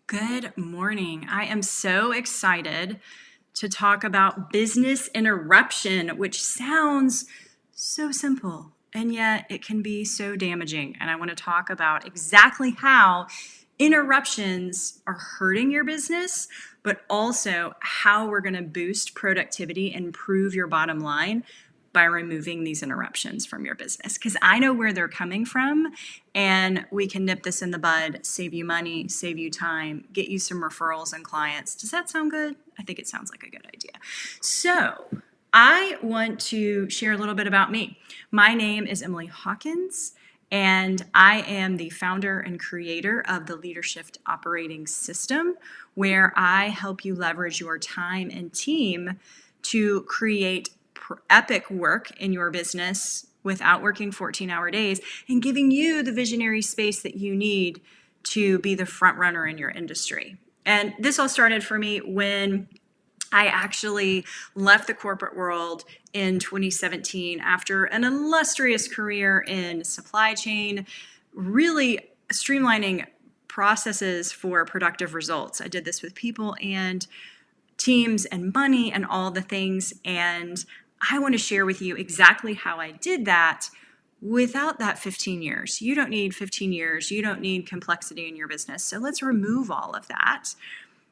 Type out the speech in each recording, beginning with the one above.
Good morning. I am so excited to talk about business interruption, which sounds so simple, and yet it can be so damaging. And I want to talk about exactly how interruptions are hurting your business, but also how we're going to boost productivity and improve your bottom line by removing these interruptions from your business, because I know where they're coming from, and we can nip this in the bud, save you money, save you time, get you some referrals and clients. Does that sound good? I think it sounds like a good idea. So I want to share a little bit about me. My name is Emily Hawkins, and I am the founder and creator of the Leadership Operating System, where I help you leverage your time and team to create epic work in your business without working 14-hour days and giving you the visionary space that you need to be the front runner in your industry. And this all started for me when I actually left the corporate world in 2017 after an illustrious career in supply chain, really streamlining processes for productive results. I did this with people and teams and money and all the things, and I want to share with you exactly how I did that without that 15 years. You don't need 15 years. You don't need complexity in your business. So let's remove all of that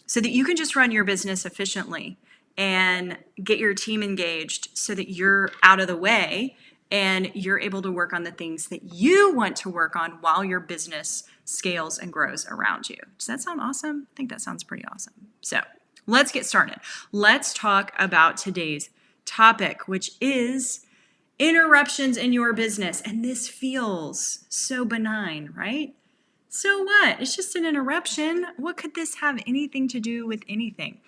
so that you can just run your business efficiently and get your team engaged so that you're out of the way and you're able to work on the things that you want to work on while your business scales and grows around you. Does that sound awesome? I think that sounds pretty awesome. So let's get started. Let's talk about today's topic, which is interruptions in your business. And this feels so benign, right? So what? It's just an interruption. What could this have anything to do with anything?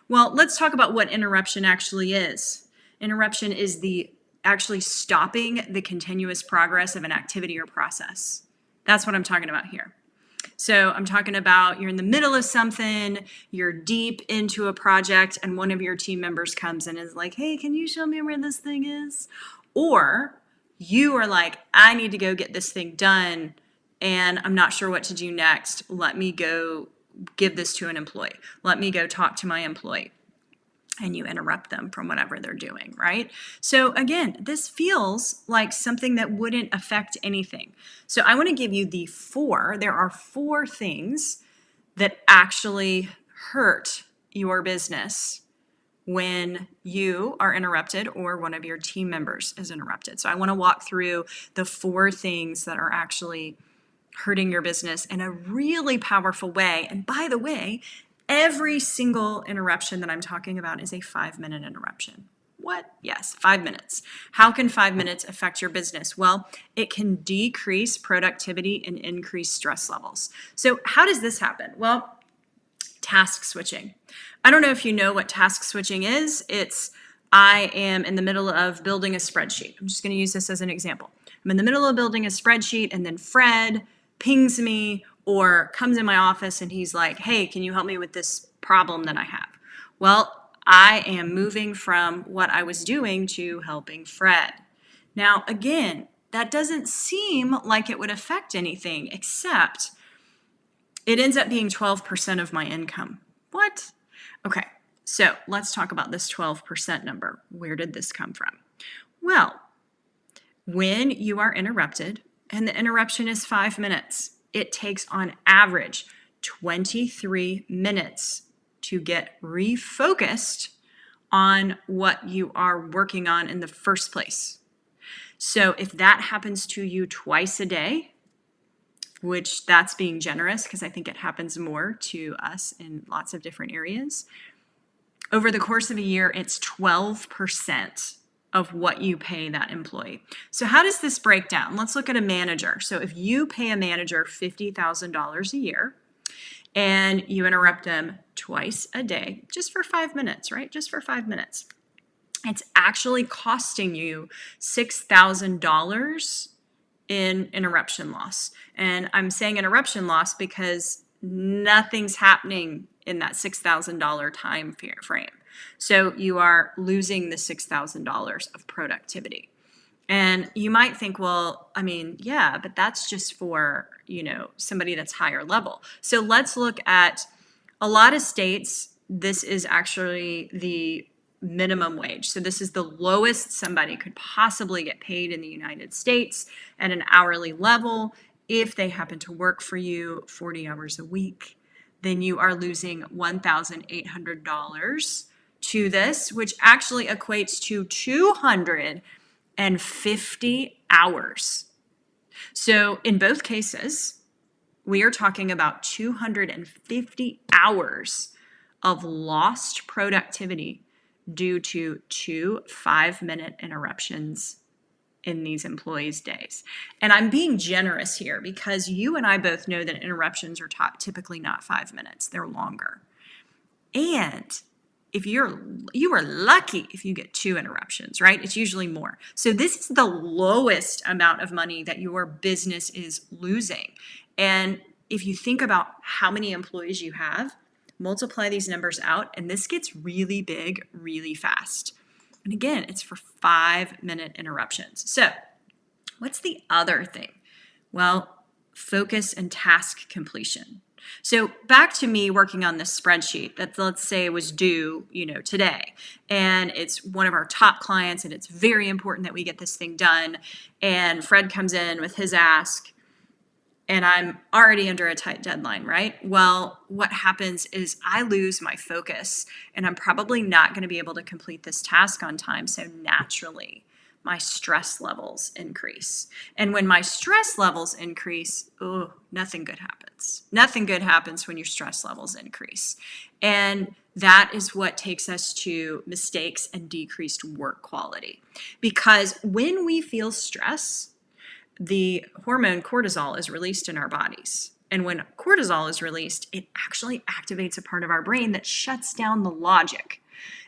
Well, let's talk about what interruption actually is. Interruption is the actually stopping the continuous progress of an activity or process. That's what I'm talking about here. So I'm talking about you're in the middle of something, you're deep into a project, and one of your team members comes and is like, hey, can you show me where this thing is? Or you are like, I need to go get this thing done, and I'm not sure what to do next. Let me go give this to an employee. Let me go talk to my employee. And you interrupt them from whatever they're doing, right? So again, this feels like something that wouldn't affect anything. So I want to give you there are four things that actually hurt your business when you are interrupted or one of your team members is interrupted. So I want to walk through the four things that are actually hurting your business in a really powerful way. And by the way, every single interruption that I'm talking about is a 5-minute interruption. What? Yes, 5 minutes. How can 5 minutes affect your business? Well, it can decrease productivity and increase stress levels. So how does this happen? Well, task switching. I don't know if you know what task switching is. I am in the middle of building a spreadsheet. I'm just going to use this as an example. I'm in the middle of building a spreadsheet, and then Fred pings me or comes in my office and he's like, hey, can you help me with this problem that I have? Well, I am moving from what I was doing to helping Fred. Now, again, that doesn't seem like it would affect anything, except it ends up being 12% of my income. What? Okay, so let's talk about this 12% number. Where did this come from? Well, when you are interrupted, and the interruption is 5 minutes, it takes on average 23 minutes to get refocused on what you are working on in the first place. So if that happens to you twice a day, which that's being generous because I think it happens more to us in lots of different areas, over the course of a year, it's 12% of what you pay that employee. So how does this break down? Let's look at a manager. So if you pay a manager $50,000 a year and you interrupt them twice a day, just for 5 minutes, right? Just for 5 minutes, it's actually costing you $6,000 in interruption loss. And I'm saying interruption loss because nothing's happening in that $6,000 time frame. So you are losing the $6,000 of productivity. And you might think, well, I mean, yeah, but that's just for, somebody that's higher level. So let's look at A lot of states, this is actually the minimum wage. So this is the lowest somebody could possibly get paid in the United States at an hourly level. If they happen to work for you 40 hours a week, then you are losing $1,800 to this, which actually equates to 250 hours. So in both cases, we are talking about 250 hours of lost productivity due to 2 5-minute interruptions in these employees' days. And I'm being generous here because you and I both know that interruptions are typically not 5 minutes, they're longer. And if you are lucky if you get 2 interruptions, right? It's usually more. So this is the lowest amount of money that your business is losing. And if you think about how many employees you have, multiply these numbers out, and this gets really big really fast. And again, it's for 5-minute interruptions. So what's the other thing? Well, focus and task completion. So back to me working on this spreadsheet that, let's say, was due, today, and it's one of our top clients, and it's very important that we get this thing done. And Fred comes in with his ask, and I'm already under a tight deadline, right? Well, what happens is I lose my focus, and I'm probably not going to be able to complete this task on time. So naturally, my stress levels increase. And when my stress levels increase, nothing good happens. Nothing good happens when your stress levels increase. And that is what takes us to mistakes and decreased work quality. Because when we feel stress, the hormone cortisol is released in our bodies. And when cortisol is released, it actually activates a part of our brain that shuts down the logic.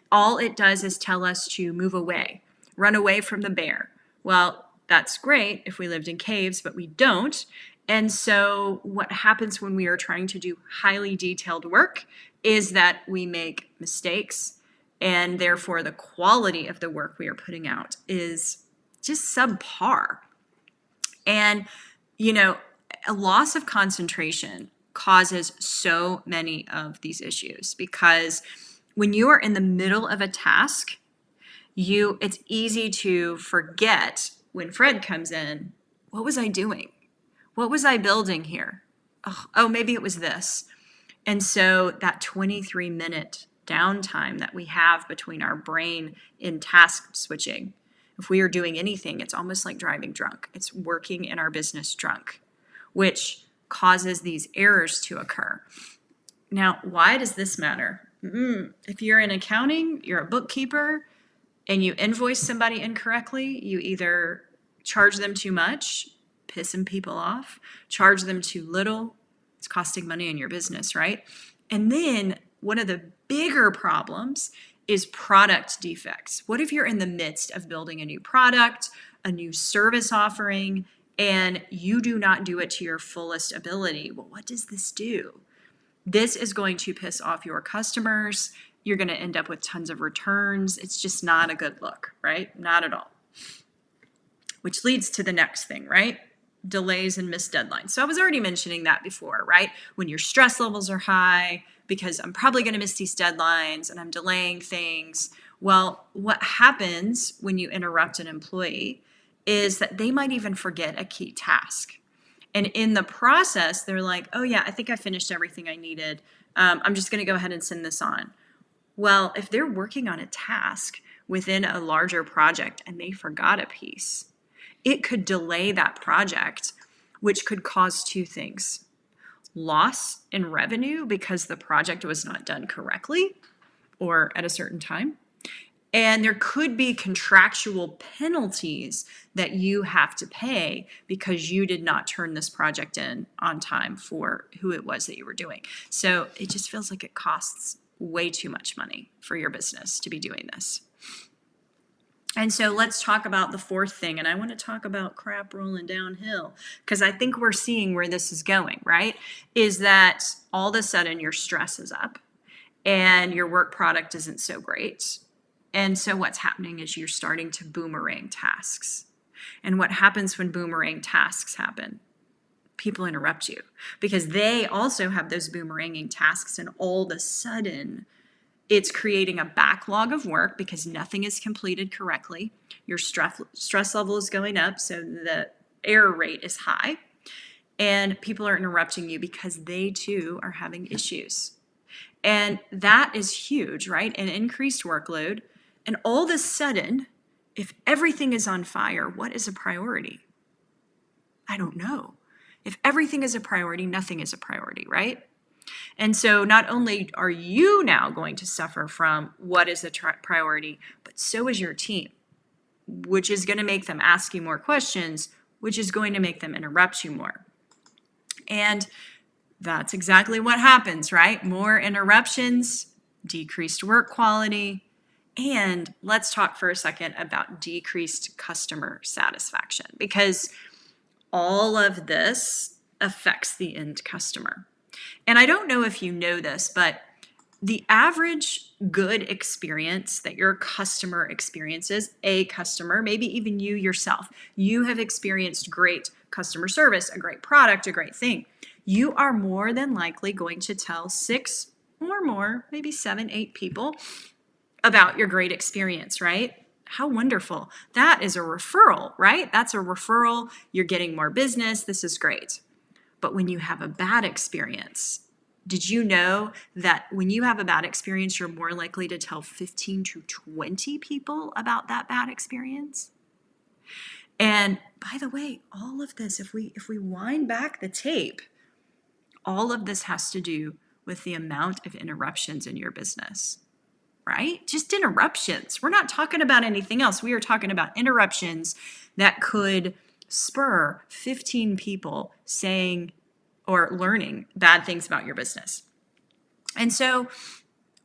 All it does is tell us to move away, run away from the bear. Well, that's great if we lived in caves, but we don't. And so what happens when we are trying to do highly detailed work is that we make mistakes, and therefore the quality of the work we are putting out is just subpar. And, a loss of concentration causes so many of these issues because when you are in the middle of a task, it's easy to forget when Fred comes in, what was I doing? What was I building here? Oh, maybe it was this. And so that 23-minute downtime that we have between our brain in task switching, if we are doing anything, it's almost like driving drunk. It's working in our business drunk, which causes these errors to occur. Now, why does this matter? If you're in accounting, you're a bookkeeper, and you invoice somebody incorrectly, you either charge them too much, pissing people off, charge them too little, it's costing money in your business, right? And then one of the bigger problems is product defects. What if you're in the midst of building a new product, a new service offering, and you do not do it to your fullest ability? Well, what does this do? This is going to piss off your customers. You're going to end up with tons of returns. It's just not a good look, right? Not at all. Which leads to the next thing, right? Delays and missed deadlines. So I was already mentioning that before, right? When your stress levels are high, because I'm probably going to miss these deadlines and I'm delaying things. Well, what happens when you interrupt an employee is that they might even forget a key task. And in the process, they're like, oh yeah, I think I finished everything I needed. I'm just going to go ahead and send this on. Well, if they're working on a task within a larger project and they forgot a piece, it could delay that project, which could cause two things: loss in revenue because the project was not done correctly or at a certain time. And there could be contractual penalties that you have to pay because you did not turn this project in on time for who it was that you were doing. So it just feels like it costs way too much money for your business to be doing this. And so let's talk about the fourth thing. And I want to talk about crap rolling downhill because I think we're seeing where this is going, right? Is that all of a sudden your stress is up and your work product isn't so great. And so what's happening is you're starting to boomerang tasks. And what happens when boomerang tasks happen? people interrupt you because they also have those boomeranging tasks, and all of a sudden it's creating a backlog of work because nothing is completed correctly. Your stress level is going up, so the error rate is high, and people are interrupting you because they too are having issues. And that is huge, right? An increased workload. And all of a sudden, if everything is on fire, what is a priority? I don't know. If everything is a priority, nothing is a priority, right? And so not only are you now going to suffer from what is a priority, but so is your team, which is going to make them ask you more questions, which is going to make them interrupt you more. And that's exactly what happens, right? More interruptions, decreased work quality, and let's talk for a second about decreased customer satisfaction, because all of this affects the end customer. And I don't know if you know this, but the average good experience that your customer experiences, a customer, maybe even you yourself, you have experienced great customer service, a great product, a great thing. You are more than likely going to tell 6 or more, maybe 7, 8 people about your great experience, right? How wonderful. That is a referral, right? That's a referral. You're getting more business. This is great. But when you have a bad experience, did you know that when you have a bad experience, you're more likely to tell 15 to 20 people about that bad experience? And by the way, all of this, if we wind back the tape, all of this has to do with the amount of interruptions in your business, right? Just interruptions. We're not talking about anything else. We are talking about interruptions that could spur 15 people saying or learning bad things about your business. And so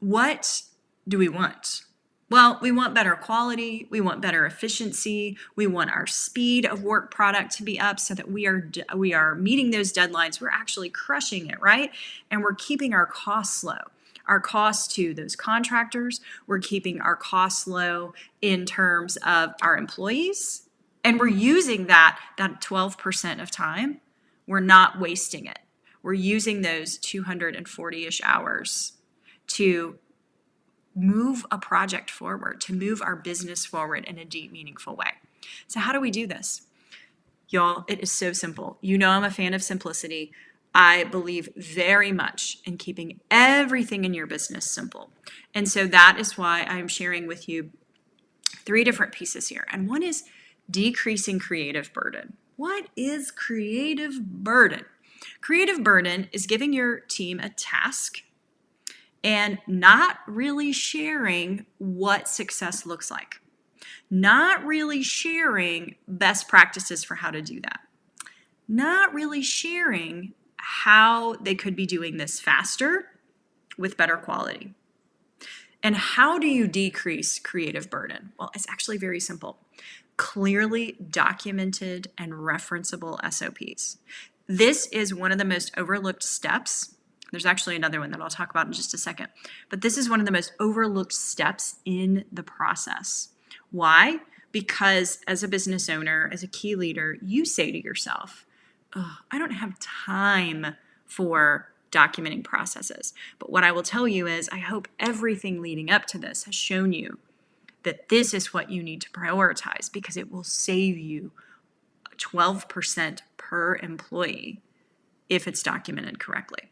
what do we want? Well, we want better quality, we want better efficiency, we want our speed of work product to be up so that we are meeting those deadlines, we're actually crushing it, right? And we're keeping our costs low. Our costs to those contractors, we're keeping our costs low in terms of our employees, and we're using that 12% of time, we're not wasting it. We're using those 240-ish hours to move a project forward, to move our business forward in a deep, meaningful way. So how do we do this? Y'all, it is so simple. You know I'm a fan of simplicity. I believe very much in keeping everything in your business simple. And so that is why I'm sharing with you 3 different pieces here. And one is decreasing creative burden. What is creative burden? Creative burden is giving your team a task and not really sharing what success looks like. Not really sharing best practices for how to do that. Not really sharing how they could be doing this faster with better quality. And how do you decrease creative burden? Well, it's actually very simple. Clearly documented and referenceable SOPs. This is one of the most overlooked steps. There's actually another one that I'll talk about in just a second. But this is one of the most overlooked steps in the process. Why? Because as a business owner, as a key leader, you say to yourself, oh, I don't have time for documenting processes. But what I will tell you is I hope everything leading up to this has shown you that this is what you need to prioritize because it will save you 12% per employee if it's documented correctly.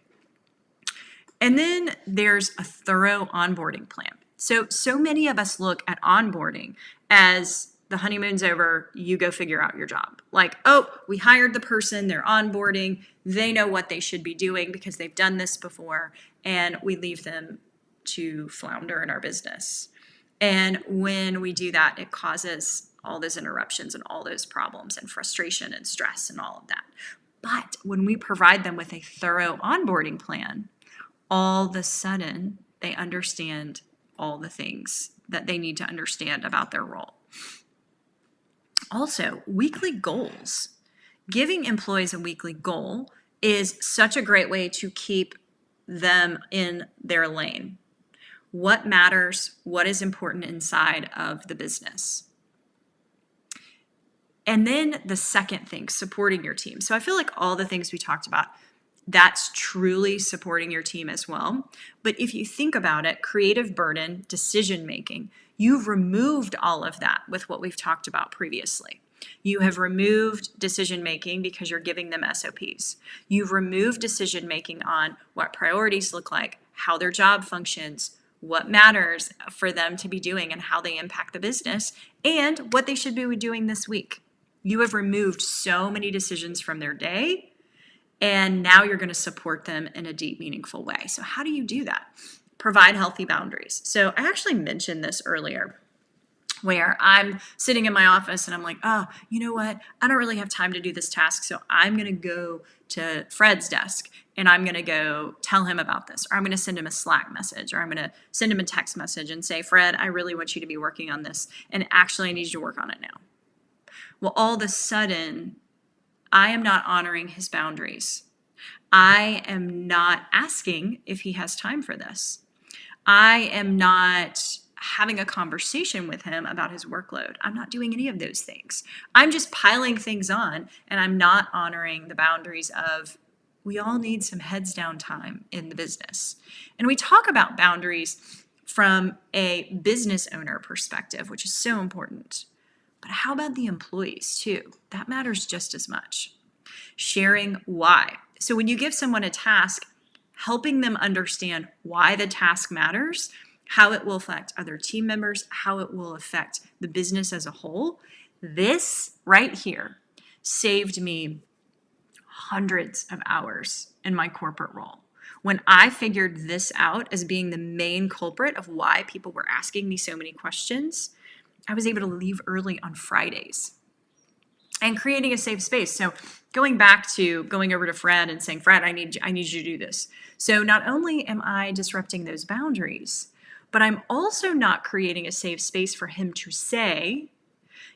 And then there's a thorough onboarding plan. So many of us look at onboarding as the honeymoon's over, you go figure out your job. Like, oh, we hired the person, they're onboarding, they know what they should be doing because they've done this before, and we leave them to flounder in our business. And when we do that, it causes all those interruptions and all those problems and frustration and stress and all of that. But when we provide them with a thorough onboarding plan, all of a sudden they understand all the things that they need to understand about their role. Also, weekly goals. Giving employees a weekly goal is such a great way to keep them in their lane. What matters? What is important inside of the business? And then the second thing, supporting your team. So I feel like all the things we talked about, that's truly supporting your team as well. But if you think about it, creative burden, decision making, you've removed all of that with what we've talked about previously. You have removed decision making because you're giving them SOPs. You've removed decision making on what priorities look like, how their job functions, what matters for them to be doing and how they impact the business, and what they should be doing this week. You have removed so many decisions from their day, and now you're going to support them in a deep, meaningful way. So how do you do that? Provide healthy boundaries. So I actually mentioned this earlier, where I'm sitting in my office and I'm like, oh, you know what? I don't really have time to do this task. So I'm going to go to Fred's desk and I'm going to go tell him about this. Or I'm going to send him a Slack message, or I'm going to send him a text message and say, Fred, I really want you to be working on this. And actually, I need you to work on it now. Well, all of a sudden, I am not honoring his boundaries. I am not asking if he has time for this. I am not having a conversation with him about his workload. I'm not doing any of those things. I'm just piling things on, and I'm not honoring the boundaries of, we all need some heads down time in the business. And we talk about boundaries from a business owner perspective, which is so important. But how about the employees too? That matters just as much. Sharing why. So when you give someone a task, helping them understand why the task matters, how it will affect other team members, how it will affect the business as a whole. This right here saved me hundreds of hours in my corporate role. When I figured this out as being the main culprit of why people were asking me so many questions, I was able to leave early on Fridays and creating a safe space. So going back to going over to Fred and saying, Fred, I need you to do this. So not only am I disrupting those boundaries, but I'm also not creating a safe space for him to say,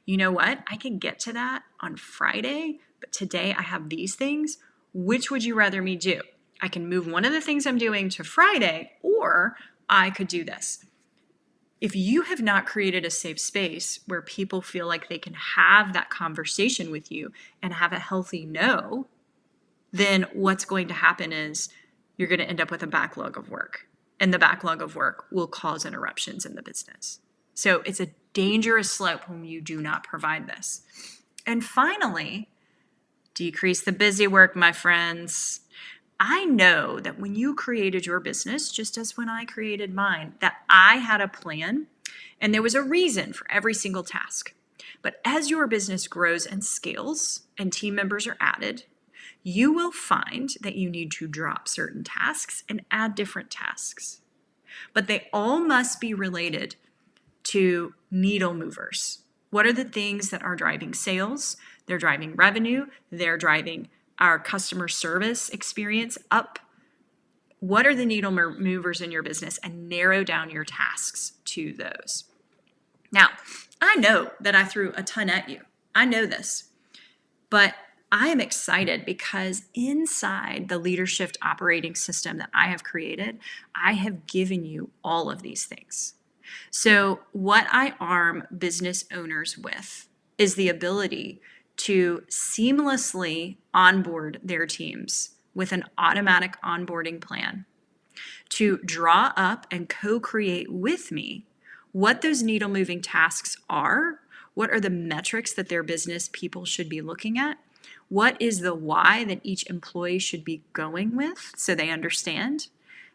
you know what, I can get to that on Friday, but today I have these things. Which would you rather me do? I can move one of the things I'm doing to Friday, or I could do this. If you have not created a safe space where people feel like they can have that conversation with you and have a healthy no, then what's going to happen is you're going to end up with a backlog of work. And the backlog of work will cause interruptions in the business. So it's a dangerous slope when you do not provide this. And finally, decrease the busy work, my friends. I know that when you created your business, just as when I created mine, that I had a plan and there was a reason for every single task. But as your business grows and scales and team members are added, you will find that you need to drop certain tasks and add different tasks. But they all must be related to needle movers. What are the things that are driving sales? They're driving revenue. They're driving our customer service experience up. What are the needle movers in your business? And narrow down your tasks to those. Now, I know that I threw a ton at you. I know this. But I am excited because inside the leadership operating system that I have created, I have given you all of these things. So what I arm business owners with is the ability to seamlessly onboard their teams with an automatic onboarding plan, to draw up and co-create with me what those needle moving tasks are, what are the metrics that their business people should be looking at, what is the why that each employee should be going with so they understand,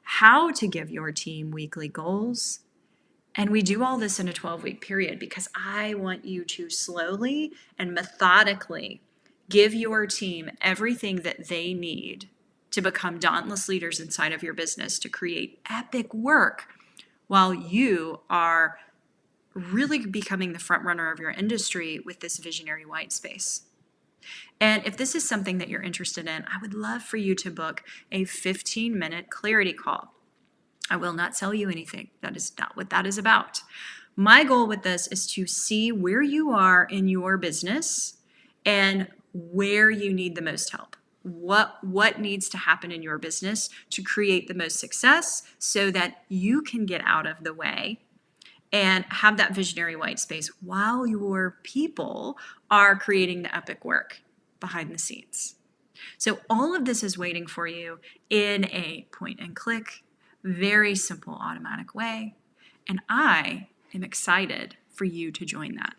how to give your team weekly goals. And we do all this in a 12-week period because I want you to slowly and methodically give your team everything that they need to become dauntless leaders inside of your business to create epic work while you are really becoming the front runner of your industry with this visionary white space. And if this is something that you're interested in, I would love for you to book a 15-minute clarity call. I will not sell you anything. That is not what that is about. My goal with this is to see where you are in your business and where you need the most help. What needs to happen in your business to create the most success so that you can get out of the way and have that visionary white space while your people are creating the epic work behind the scenes. So all of this is waiting for you in a point and click, very simple automatic way. And I am excited for you to join that.